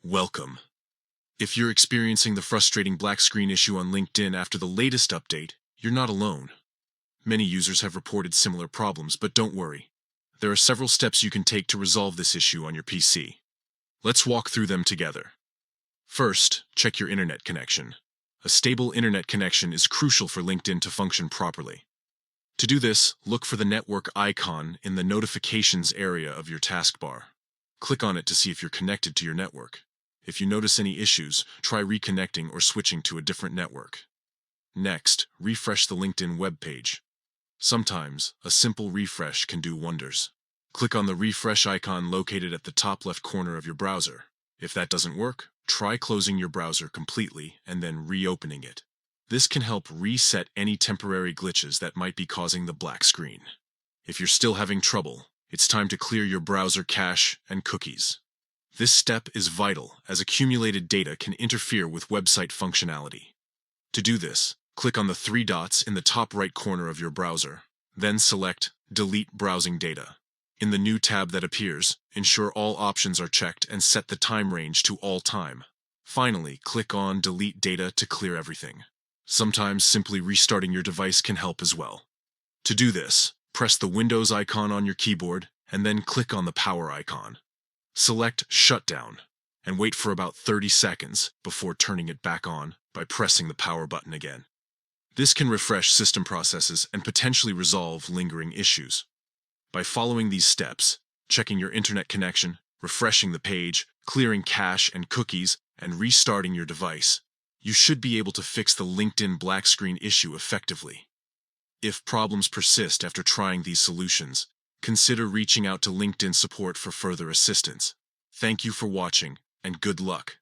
Welcome. If you're experiencing the frustrating black screen issue on LinkedIn after the latest update, you're not alone. Many users have reported similar problems, but don't worry. There are several steps you can take to resolve this issue on your PC. Let's walk through them together. First, check your internet connection. A stable internet connection is crucial for LinkedIn to function properly. To do this, look for the network icon in the notifications area of your taskbar. Click on it to see if you're connected to your network. If you notice any issues, try reconnecting or switching to a different network. Next, refresh the LinkedIn web page. Sometimes, a simple refresh can do wonders. Click on the refresh icon located at the top left corner of your browser. If that doesn't work, try closing your browser completely and then reopening it. This can help reset any temporary glitches that might be causing the black screen. If you're still having trouble, it's time to clear your browser cache and cookies. This step is vital as accumulated data can interfere with website functionality. To do this, click on the three dots in the top right corner of your browser, then select Delete Browsing Data. In the new tab that appears, ensure all options are checked and set the time range to all time. Finally, click on Delete Data to clear everything. Sometimes simply restarting your device can help as well. To do this, press the Windows icon on your keyboard and then click on the power icon. Select Shutdown and wait for about 30 seconds before turning it back on by pressing the power button again. This can refresh system processes and potentially resolve lingering issues. By following these steps, checking your internet connection, refreshing the page, clearing cache and cookies, and restarting your device, you should be able to fix the LinkedIn black screen issue effectively. If problems persist after trying these solutions, consider reaching out to LinkedIn support for further assistance. Thank you for watching, and good luck.